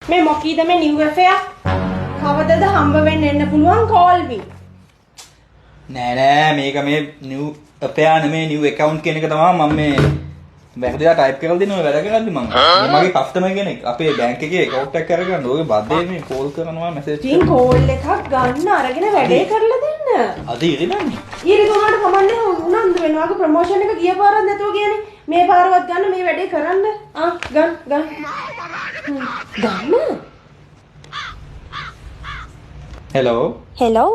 මේ මොකීද මේ නිව් එෆෙයා? කවදද හම්බ වෙන්න එන්න පුළුවන් කෝල් මි. නෑ මේක මේ නිව් එෆෙයා නෙමේ නිව් account කියන එක තමයි මම මේ වැරදිලා ටයිප් කරලා දෙනවා වැඩ කරද්දි මම. මගේ කස්ටමර් කෙනෙක් අපේ බැංක් එකේ account එකක් කරගන්න ඕගේ බද්දේ මේ කෝල් කරනවා මැසේජ් ඉතින් කෝල් එකක් ගන්න අරගෙන වැඩේ කරලා දෙන්න. අද ඉරිදන්නේ. ඊට උනාට කමන්නේ උනන්දු වෙනවා. ඔක ප්‍රොමෝෂන් එක ගිය පාරක් නැතුව ගියනේ. මේ පාරවත් ගන්න මේ වැඩේ කරන්න. ගන්න. හෙලෝ. හෙලෝ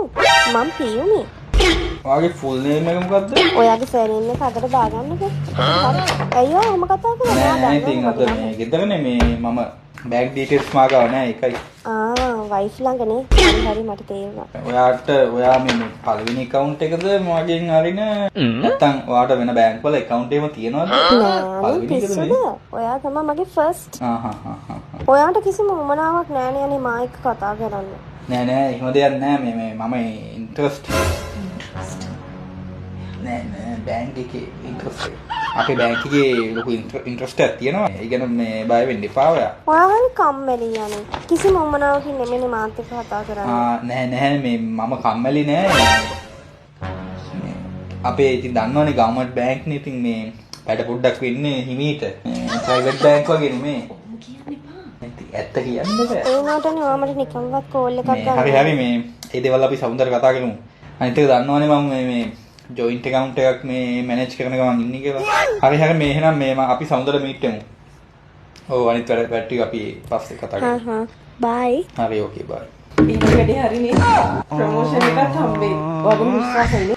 මම පියුමි. ඔයාගේ ෆුල් නේම් එක මොකද්ද? ඔයාගේ සර්නේම් එක අතට දාගන්නකෝ. අයියෝ මම කතා කරන්නේ නෑ ඉතින් අද මේ ගෙදරනේ මේ මම බැංක් ඩීටේල්ස් මාගාව නෑ ඒකයි. වයිෆ් ළඟනේ. හරි මට තේරුණා. ඔයා මේ පළවෙනි account එකද මගෙන් අරින නැත්නම් ඔයාට වෙන බැංක් වල account එකම තියනවද? නෑ පිස්සුද? ඔයා තමයි මගේ ෆස්ට්. ඔයාට කිසිම උමනාවක් නෑනේ අනේ මා එක්ක කතා කරන්න. නෑ එහෙම දෙයක් නෑ මේ මම ඉන්ට්‍රස්ට් නෑ බැංක් එකේ ඉන්ට්‍රස්ට් අපේ බැංක් එකේ ලොකු ඉන්ට්‍රස්ට් එකක් තියෙනවා. ඒ ගැන මේ බය වෙන්න එපා ඔයා. ඔයා හරි කම්මැලි යන්නේ. කිසිම උමනාවකින් නෙමෙයි මාත් එක්ක කතා කරන්නේ. නෑ මේ මම කම්මැලි නෑ. අපේ ඉතින් දන්නවනේ ගවර්න්මන්ට් බැංක් නේ ඉතින් මේ වැඩ පොඩ්ඩක් වෙන්නේ හිමීට. ප්‍රයිවට් බැංක් වගේ නෙමේ. ඇත්ත කියන්න බෑ. ඒ උනාටනේ ඔයා මට නිකන්වත් කෝල් එකක් ගන්න. හරි මේ ඒ දේවල් අපි සමුදර කතා කරමු. අනිත් එක දන්නවනේ මම මේ ජොයින්ට් account එකක් මේ මැනේජ් කරන ගමන් ඉන්නේ කියලා. හරි මේ එහෙනම් මේ අපි සමුදර මීට් වෙමු. ඔව් අනිත් වැඩ ටික අපි පස්සේ කතා කරමු. බයි. හරි ඕකේ බයි. මේ වැඩේ හරිනේ. ප්‍රොමෝෂන් එකක් හම්බෙයි. ඔයගොල්ලෝ විශ්වාසයි නේ.